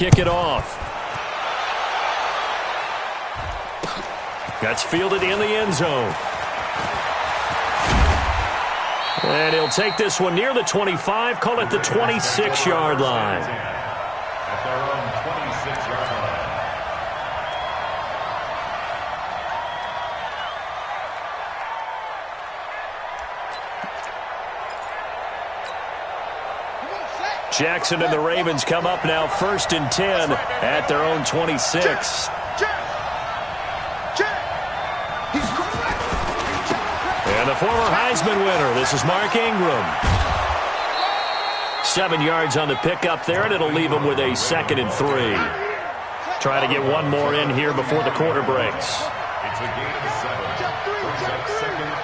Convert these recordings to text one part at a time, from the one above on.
Kick it off. That's fielded in the end zone. And he'll take this one near the 25, call it the 26-yard line. At their own 26-yard line. Jackson and the Ravens come up now 1st and 10 at their own 26. And the former Heisman winner, this is Mark Ingram. 7 yards on the pickup there, and it'll leave him with a 2nd and 3. Try to get one more in here before the quarter breaks. It's a gain of 7. Brings up 2nd and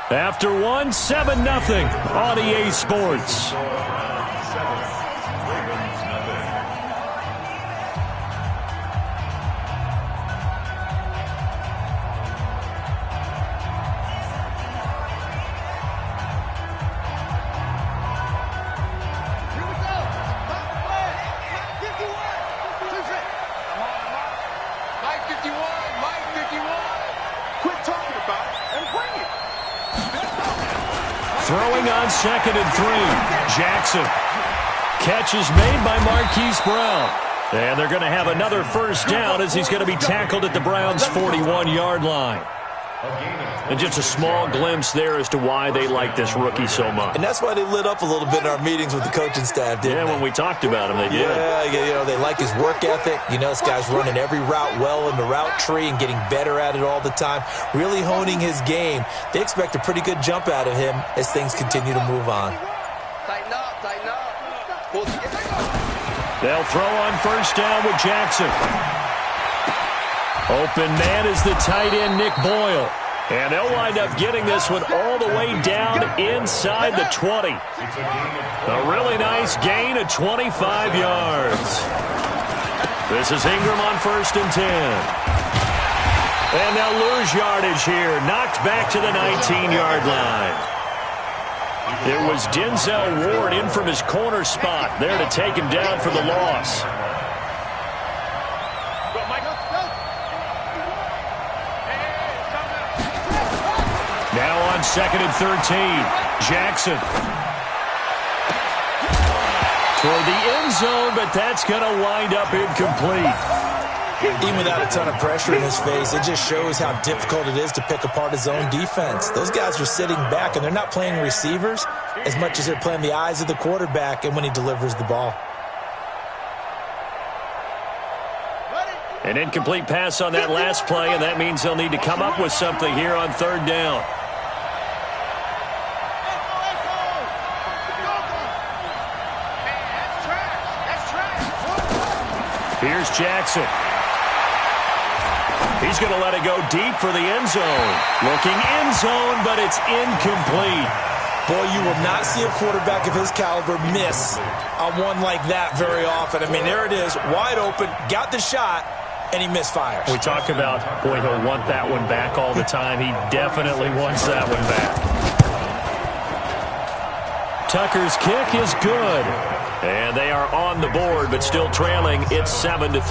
3. After 1, 7-0 on EA Sports. Throwing on 2nd and 3. Jackson. Catch is made by Marquise Brown. And they're going to have another first down as he's going to be tackled at the Browns' 41-yard line. And just a small glimpse there as to why they like this rookie so much. And that's why they lit up a little bit in our meetings with the coaching staff, didn't they? When we talked about him, they did. Yeah, they like his work ethic. You know, this guy's running every route well in the route tree and getting better at it all the time, really honing his game. They expect a pretty good jump out of him as things continue to move on. Tighten up. They'll throw on first down with Jackson. Open man is the tight end, Nick Boyle. And they'll wind up getting this one all the way down inside the 20. A really nice gain of 25 yards. This is Ingram on 1st and 10. And they'll lose yardage here. Knocked back to the 19-yard line. It was Denzel Ward in from his corner spot there to take him down for the loss. Now on 2nd and 13. Jackson. Toward the end zone, but that's going to wind up incomplete. Even without a ton of pressure in his face, it just shows how difficult it is to pick apart his own defense. Those guys are sitting back, and they're not playing receivers as much as they're playing the eyes of the quarterback and when he delivers the ball. An incomplete pass on that last play, and that means they'll need to come up with something here on 3rd down. Here's Jackson. He's going to let it go deep for the end zone. Looking end zone, but it's incomplete. Boy, you will not see a quarterback of his caliber miss on one like that very often. I mean, there it is, wide open, got the shot, and he misfires. We talk about, boy, he'll want that one back all the time. He definitely wants that one back. Tucker's kick is good. And they are on the board, but still trailing. It's 7-3.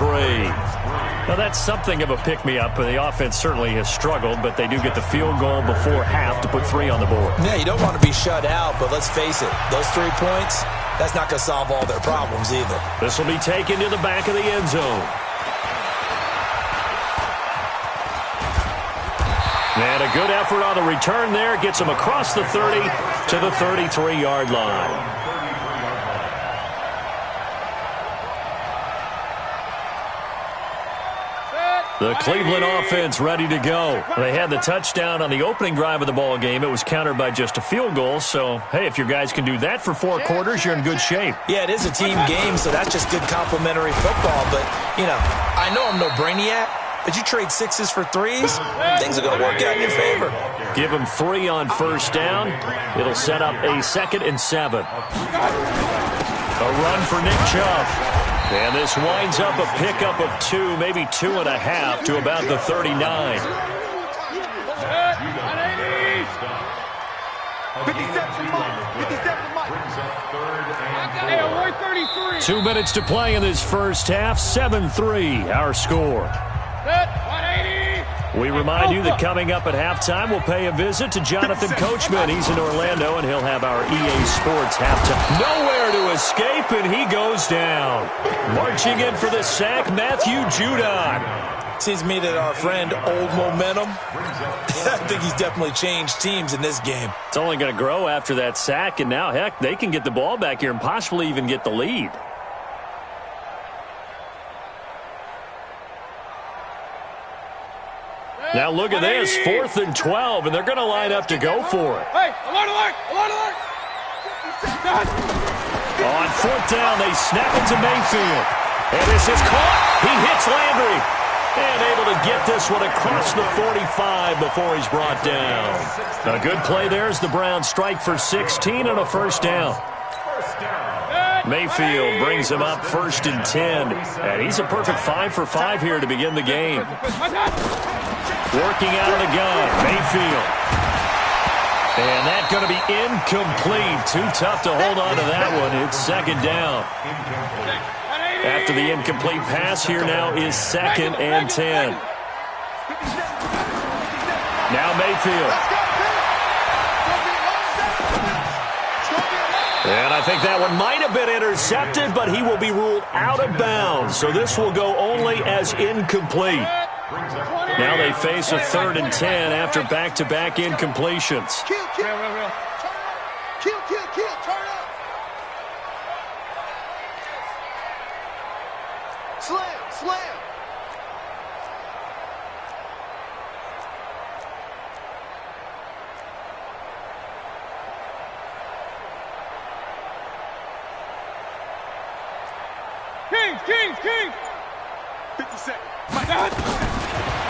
Now, that's something of a pick-me-up. The offense certainly has struggled, but they do get the field goal before half to put 3 on the board. Yeah, you don't want to be shut out, but let's face it, those 3 points, that's not going to solve all their problems either. This will be taken to the back of the end zone. And a good effort on the return there. Gets him across the 30 to the 33-yard line. The Cleveland offense ready to go. They had the touchdown on the opening drive of the ball game. It was countered by just a field goal. So, hey, if your guys can do that for 4 quarters, you're in good shape. Yeah, it is a team game, so that's just good complimentary football. But, you know, I know I'm no brainiac, but you trade 6s for 3s, things are going to work out in your favor. Give them 3 on first down. It'll set up a 2nd and 7. A run for Nick Chubb. And this winds up a pickup of 2, maybe 2.5 to about the 39. 57 for Mike. 57 for Mike. Brings up 3rd and 4. 2 minutes to play in this first half. 7-3, our score. We remind you that coming up at halftime, we'll pay a visit to Jonathan Coachman. He's in Orlando, and he'll have our EA Sports halftime. Nowhere to escape, and he goes down. Marching in for the sack, Matthew Judon. Seems to me that our friend, Old Momentum, I think he's definitely changed teams in this game. It's only going to grow after that sack, and now, heck, they can get the ball back here and possibly even get the lead. Now look at this, 4th and 12, and they're going to line up to go for it. Hey, alert, alert, alert, alert. On 4th down, they snap it to Mayfield. And this is caught. He hits Landry. And able to get this one across the 45 before he's brought down. A good play there as the Browns strike for 16 and a first down. Mayfield brings him up 1st and 10. And he's a perfect 5 for 5 here to begin the game. Working out of the gun, Mayfield. And that's going to be incomplete. Too tough to hold on to that one. It's 2nd down. After the incomplete pass, here now is 2nd and 10. Now Mayfield. And I think that one might have been intercepted, but he will be ruled out of bounds. So this will go only as incomplete. Now they face a 3rd and 10 after back-to-back incompletions. Kill, turn up. Slam. Kings. 50 seconds. My God.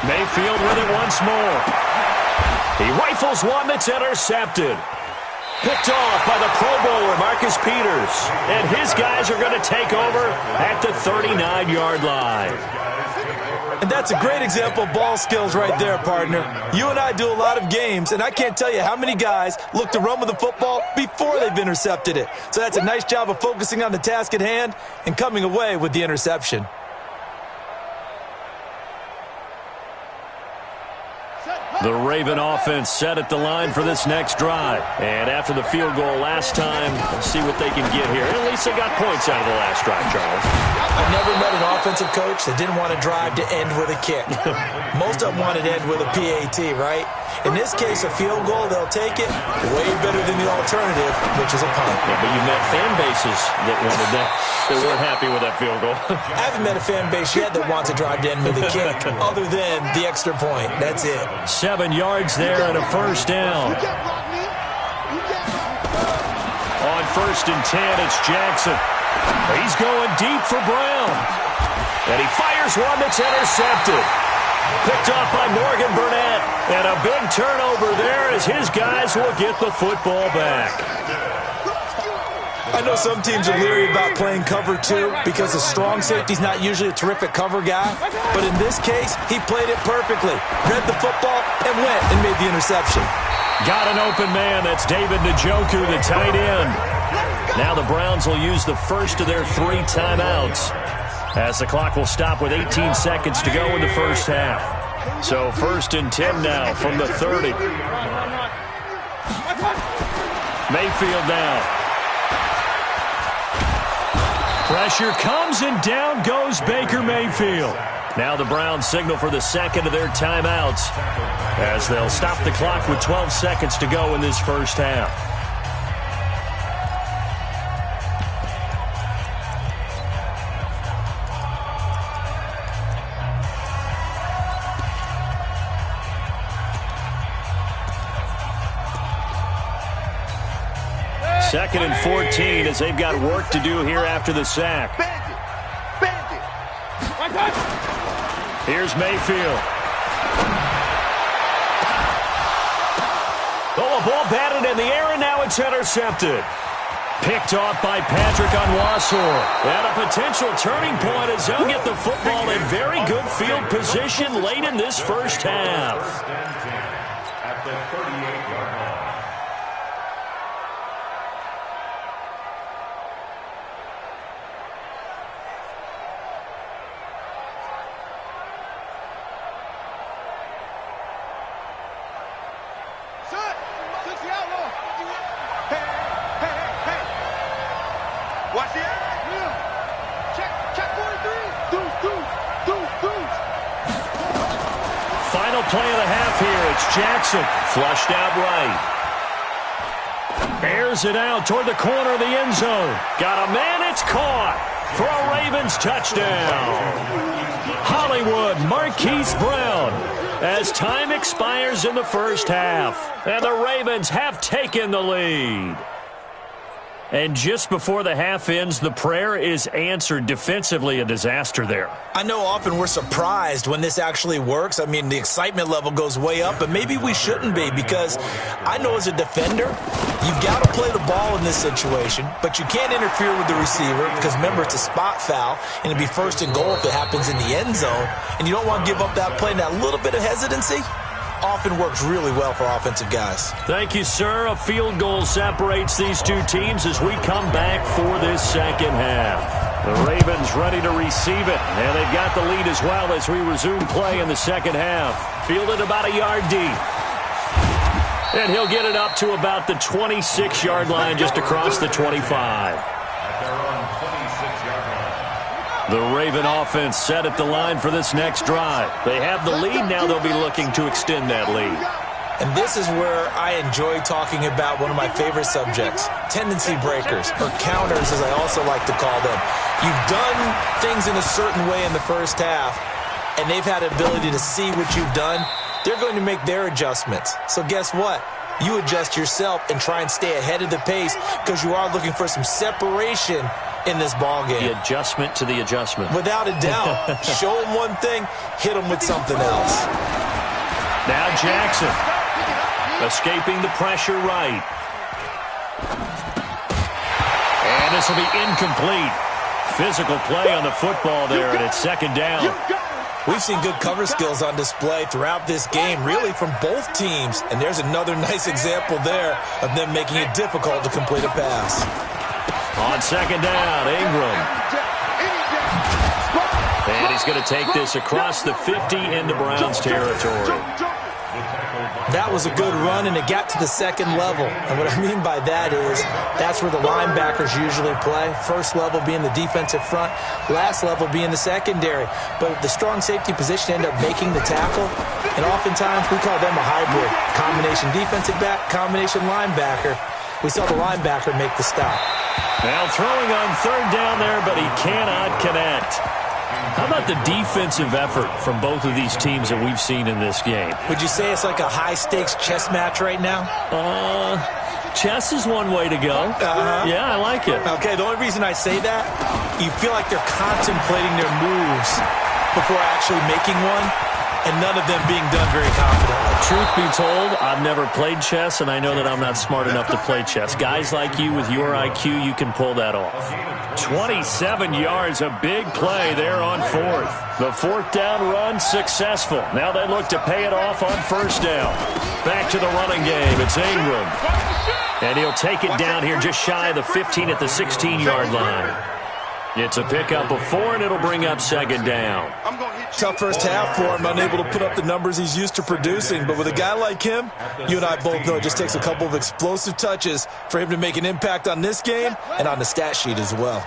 Mayfield with it once more. He rifles one that's intercepted. Picked off by the Pro Bowler, Marcus Peters. And his guys are going to take over at the 39-yard line. And that's a great example of ball skills right there, partner. You and I do a lot of games, and I can't tell you how many guys look to run with the football before they've intercepted it. So that's a nice job of focusing on the task at hand and coming away with the interception. The Raven offense set at the line for this next drive. And after the field goal last time, let's see what they can get here. At least they got points out of the last drive, Charles. I've never met an offensive coach that didn't want to drive to end with a kick. Most of them wanted to end with a PAT, right? In this case, a field goal, they'll take it way better than the alternative, which is a punt. Yeah, but you met fan bases that wanted that. They weren't happy with that field goal. I haven't met a fan base yet that wants to drive to end with a kick, other than the extra point. That's it. 7 yards there and a first down. On 1st and 10, it's Jackson. He's going deep for Brown. And he fires one that's intercepted. Picked off by Morgan Burnett. And a big turnover there as his guys will get the football back. I know some teams are leery about playing cover 2 because the strong safety's not usually a terrific cover guy. But in this case, he played it perfectly. Read the football and went and made the interception. Got an open man. That's David Njoku, the tight end. Now the Browns will use the first of their 3 timeouts as the clock will stop with 18 seconds to go in the first half. So 1st and 10 now from the 30. Mayfield now. Pressure comes and down goes Baker Mayfield. Now the Browns signal for the second of their timeouts as they'll stop the clock with 12 seconds to go in this first half. Second and 14 as they've got work to do here after the sack. Here's Mayfield. Oh, a ball batted in the air, and now it's intercepted. Picked off by Patrick Onwuasor. And a potential turning point as they'll get the football in very good field position late in this first half. At the 38-yard line. Watch the eye. Check 43. Deuce. Final play of the half here. It's Jackson. Flushed out right. Airs it out toward the corner of the end zone. Got a man. It's caught for a Ravens touchdown. Hollywood Marquise Brown. As time expires in the first half, and the Ravens have taken the lead. And just before the half ends, the prayer is answered. Defensively, a disaster there. I know often we're surprised when this actually works. I mean, the excitement level goes way up, but maybe we shouldn't be, because I know as a defender, you've got to play the ball in this situation, but you can't interfere with the receiver because, remember, it's a spot foul, and it'd be first and goal if it happens in the end zone, and you don't want to give up that play. And that little bit of hesitancy often works really well for offensive guys. Thank you, sir. A field goal separates these two teams as we come back for this second half. The Ravens ready to receive it, and they've got the lead as well as we resume play in the second half. Fielded about a yard deep. And he'll get it up to about the 26-yard line, just across the 25. The Raven offense set at the line for this next drive. They have the lead. Now they'll be looking to extend that lead. And this is where I enjoy talking about one of my favorite subjects, tendency breakers, or counters as I also like to call them. You've done things in a certain way in the first half, and they've had the ability to see what you've done. They're going to make their adjustments. So guess what? You adjust yourself and try and stay ahead of the pace, because you are looking for some separation in this ball game. The adjustment to the adjustment. Without a doubt. Show them one thing, hit them with something else. Now Jackson, escaping the pressure right. And this will be incomplete. Physical play on the football there, and it's second down. We've seen good cover skills on display throughout this game, really from both teams. And there's another nice example there of them making it difficult to complete a pass. On second down, Ingram. And he's going to take this across the 50 into Browns territory. That was a good run, and it got to the second level. And what I mean by that is that's where the linebackers usually play. First level being the defensive front, last level being the secondary. But the strong safety position end up making the tackle, and oftentimes we call them a hybrid. Combination defensive back, combination linebacker. We saw the linebacker make the stop. Now throwing on third down there, but he cannot connect. How about the defensive effort from both of these teams that we've seen in this game? Would you say it's like a high-stakes chess match right now? Chess is one way to go. Yeah, I like it. Okay, the only reason I say that, you feel like they're contemplating their moves before actually making one, and none of them being done very confidently. Truth be told, I've never played chess, and I know that I'm not smart enough to play chess. Guys like you with your IQ, you can pull that off. 27 yards, a big play there on fourth. The fourth down run successful. Now they look to pay it off on first down. Back to the running game. It's Ingram. And he'll take it down here just shy of the 15 at the 16-yard line. It's a pickup of 4, and it'll bring up second down. Tough first half for him, unable to put up the numbers he's used to producing. But with a guy like him, you and I both know it just takes a couple of explosive touches for him to make an impact on this game and on the stat sheet as well.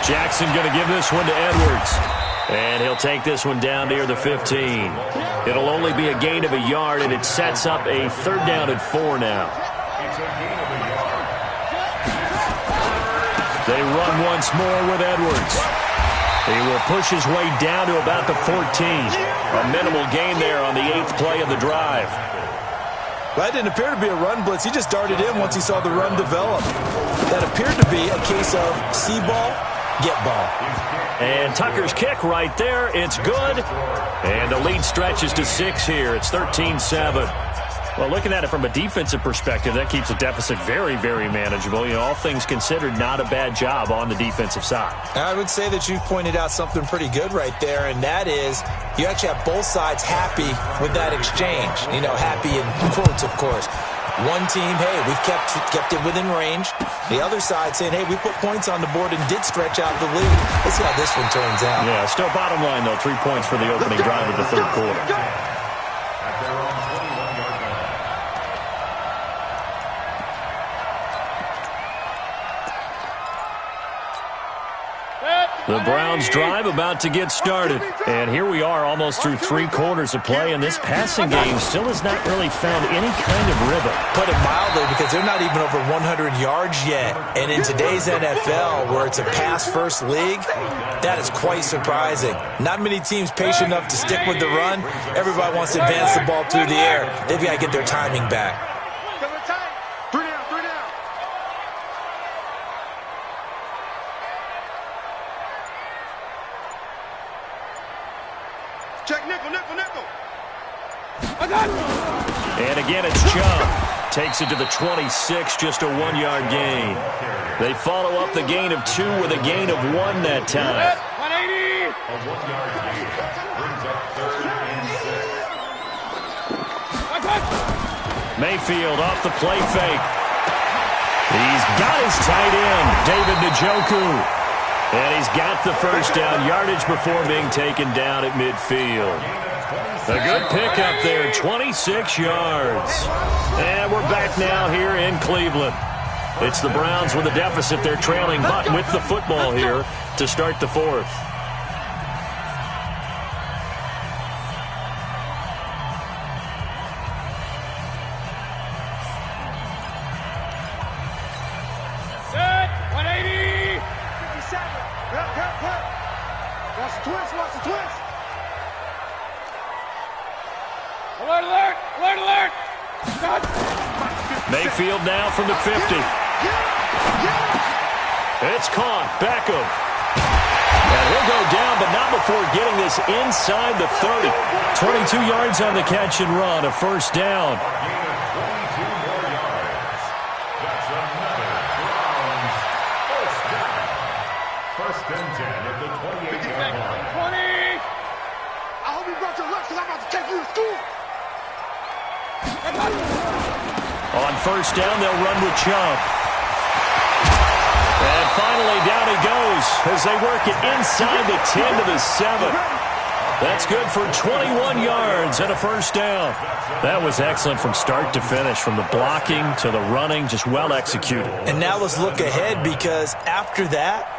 Jackson going to give this one to Edwards. And he'll take this one down near the 15. It'll only be a gain of a yard, and it sets up a third down and 4 now. They run once more with Edwards. He will push his way down to about the 14. A minimal gain there on the 8th play of the drive. That didn't appear to be a run blitz. He just darted in once he saw the run develop. That appeared to be a case of see ball, get ball. And Tucker's kick right there. It's good. And the lead stretches to 6 here. It's 13-7. Well, looking at it from a defensive perspective, that keeps the deficit very, very manageable. You know, all things considered, not a bad job on the defensive side. I would say that you've pointed out something pretty good right there, and that is you actually have both sides happy with that exchange. You know, happy in quotes, of course. One team, hey, we've kept it within range. The other side saying, hey, we put points on the board and did stretch out the lead. Let's see how this one turns out. Yeah, still bottom line, though, 3 points for the opening drive of the third quarter. The Browns drive about to get started. And here we are almost through 3 quarters of play, and this passing game still has not really found any kind of rhythm. Put it mildly, because they're not even over 100 yards yet. And in today's NFL, where it's a pass-first league, that is quite surprising. Not many teams patient enough to stick with the run. Everybody wants to advance the ball through the air. They've got to get their timing back. Check nickel, nickel, nickel. And again, it's Chubb. Takes it to the 26, just a 1-yard gain. They follow up the gain of 2 with a gain of 1 that time. 180. A 1-yard gain brings up 3rd and 6. Mayfield off the play fake. He's got his tight end, David Njoku. And he's got the first down yardage before being taken down at midfield. A good pickup there, 26 yards. And we're back now here in Cleveland. It's the Browns with a deficit. They're trailing, but with the football here to start the 4th. Watch the twist, watch the twist. Alert, alert, alert, alert. Mayfield now from the 50. It's caught, Beckham. And he'll go down, but not before getting this inside the 30. 22 yards on the catch and run, a first down. First and 10 at the 28-yard line. 20. I hope you brought your lunch because I'm about to take you to school. On first down, they'll run with Chubb. And finally, down he goes as they work it inside the 10 to the 7. That's good for 21 yards and a first down. That was excellent from start to finish, from the blocking to the running, just well executed. And now let's look ahead, because after that,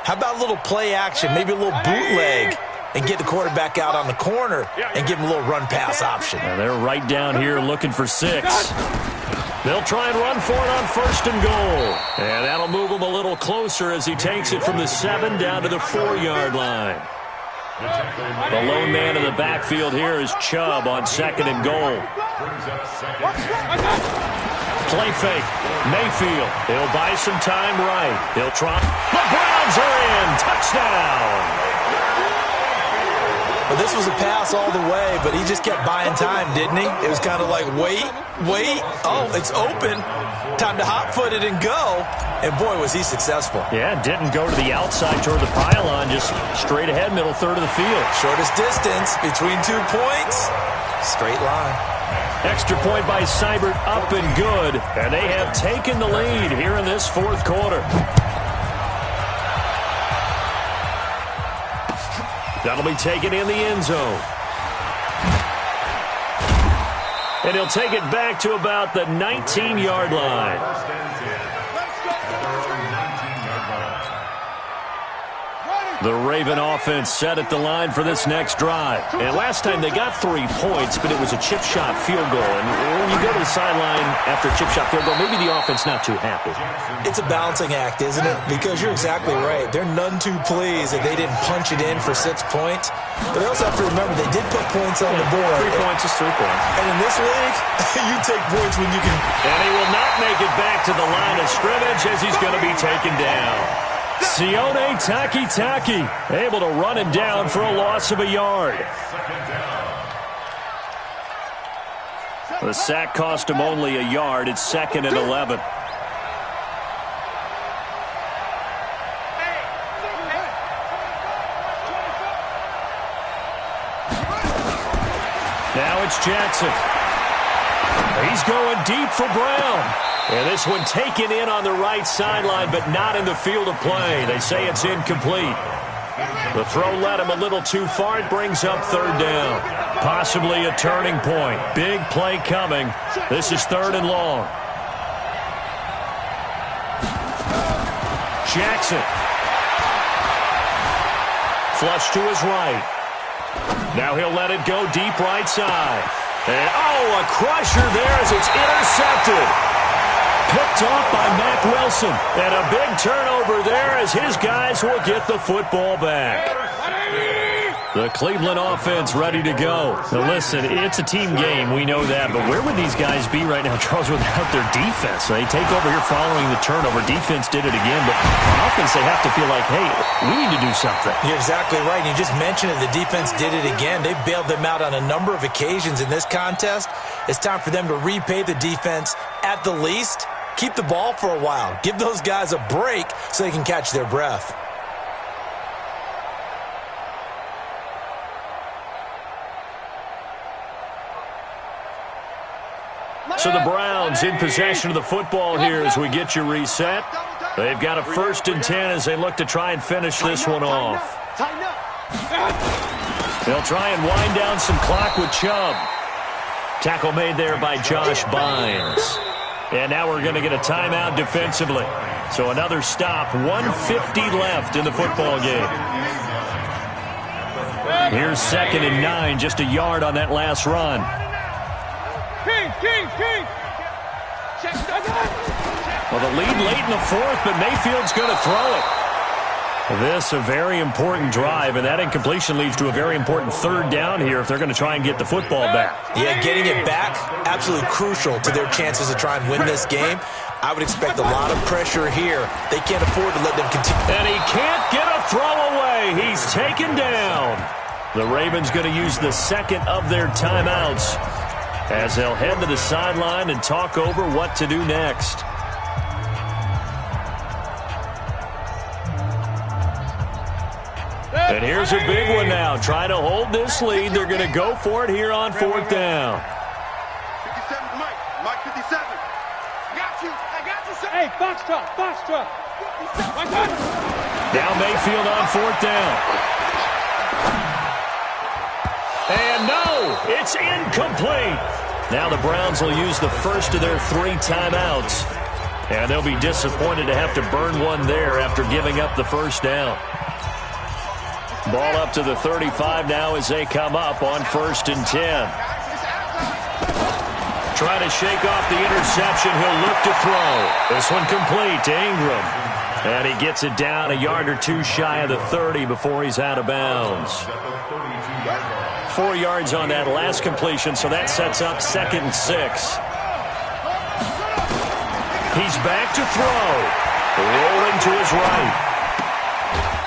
how about a little play action, maybe a little bootleg, and get the quarterback out on the corner and give him a little run-pass option. And they're right down here looking for 6. They'll try and run for it on first and goal. And that'll move him a little closer as he takes it from the 7 down to the 4-yard line. The lone man in the backfield here is Chubb on 2nd and goal. Play fake. Mayfield. He'll buy some time right. He'll try. The Browns are in. Touchdown. Well, this was a pass all the way, but he just kept buying time, didn't he? It was kind of like, wait. Oh, it's open. Time to hot-foot it and go. And, boy, was he successful. Yeah, didn't go to the outside toward the pylon, just straight ahead, middle third of the field. Shortest distance between 2 points. Straight line. Extra point by Seibert, up and good. And they have taken the lead here in this 4th quarter. That'll be taken in the end zone. And he'll take it back to about the 19-yard line. The Raven offense set at the line for this next drive. And last time they got 3 points, but it was a chip shot field goal. And when you go to the sideline after a chip shot field goal, maybe the offense not too happy. It's a balancing act, isn't it? Because you're exactly right. They're none too pleased that they didn't punch it in for 6 points. But they also have to remember they did put points on the board. 3 points is 3 points. And in this league, you take points when you can. And he will not make it back to the line of scrimmage as he's going to be taken down. Sione Takitaki able to run him down for a loss of a yard. The sack cost him only a yard. It's 2nd and 11. Now it's Jackson. He's going deep for Brown. And this one taken in on the right sideline, but not in the field of play. They say it's incomplete. The throw led him a little too far. It brings up 3rd down. Possibly a turning point. Big play coming. This is 3rd and long. Jackson. flush to his right. Now he'll let it go deep right side. And, oh, a crusher there as it's intercepted. Picked off by Mack Wilson. And a big turnover there as his guys will get the football back. The Cleveland offense ready to go. Now, listen, it's a team game. We know that. But where would these guys be right now, Charles, without their defense? They take over here following the turnover. Defense did it again. But on offense, they have to feel like, hey, we need to do something. You're exactly right. You just mentioned it. The defense did it again. They bailed them out on a number of occasions in this contest. It's time for them to repay the defense at the least. Keep the ball for a while. Give those guys a break so they can catch their breath. So the Browns in possession of the football here as we get you reset. They've got a 1st and 10 as they look to try and finish this one off. They'll try and wind down some clock with Chubb. Tackle made there by Josh Bynes. And now we're going to get a timeout defensively. So another stop, 1:50 left in the football game. Here's 2nd and 9, just a yard on that last run. Well, the lead late in the 4th, but Mayfield's going to throw it. This a very important drive, and that incompletion leads to a very important 3rd down here if they're going to try and get the football back. Yeah, getting it back, absolutely crucial to their chances to try and win this game. I would expect a lot of pressure here. They can't afford to let them continue. And he can't get a throw away. He's taken down. The Ravens going to use the 2nd of their timeouts as they'll head to the sideline and talk over what to do next. And here's a big one now. Trying to hold this lead. They're going to go for it here on 4th down. 57, Mike 57. I got you, sir. Hey, box truck. Now Mayfield on 4th down. And no, it's incomplete. Now the Browns will use the 1st of their 3 timeouts. And they'll be disappointed to have to burn one there after giving up the 1st down. Ball up to the 35 now as they come up on 1st and 10. Trying to shake off the interception. He'll look to throw. This one complete to Ingram. And he gets it down a yard or 2 shy of the 30 before he's out of bounds. 4 yards on that last completion, so that sets up 2nd and 6. He's back to throw. Rolling to his right.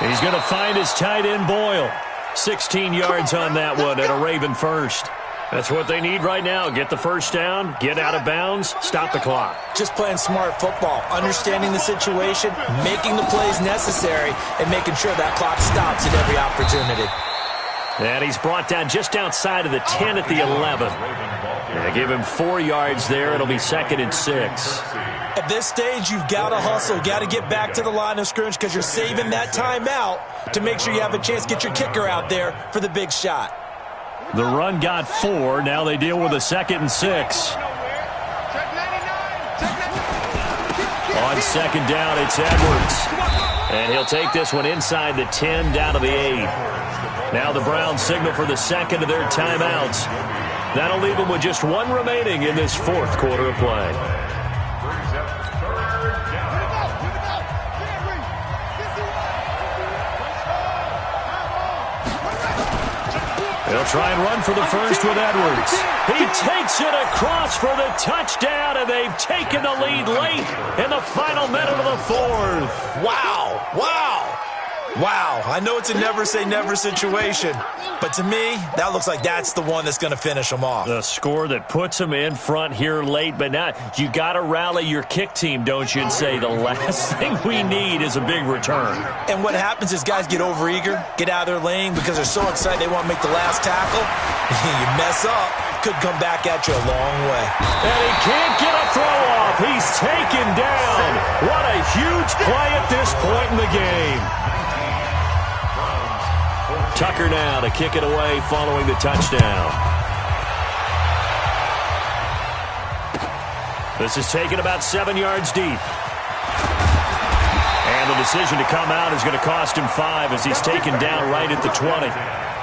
He's going to find his tight end, Boyle. 16 yards on that one and a Raven 1st. That's what they need right now. Get the 1st down, get out of bounds, stop the clock. Just playing smart football, understanding the situation, making the plays necessary, and making sure that clock stops at every opportunity. And he's brought down just outside of the 10 at the 11. They give him 4 yards there. It'll be 2nd and 6. At this stage, you've got to hustle, got to get back to the line of scrimmage because you're saving that timeout to make sure you have a chance to get your kicker out there for the big shot. The run got 4. Now they deal with a 2nd and 6. On 2nd down, it's Edwards. And he'll take this one inside the 10 down to the 8. Now the Browns signal for the 2nd of their timeouts. That'll leave them with just 1 remaining in this 4th quarter of play. They'll try and run for the 1st with Edwards. He takes it across for the touchdown, and they've taken the lead late in the final minute of the 4th. Wow, wow, wow. I know it's a never-say-never situation, but to me, that looks like that's the one that's going to finish them off. The score that puts them in front here late, but now you got to rally your kick team, don't you, and say the last thing we need is a big return. And what happens is guys get overeager, get out of their lane because they're so excited they want to make the last tackle. You mess up, could come back at you a long way. And he can't get a throw off. He's taken down. What a huge play at this point in the game. Tucker now to kick it away following the touchdown. This is taken about 7 yards deep. And the decision to come out is going to cost him 5 as he's taken down right at the 20.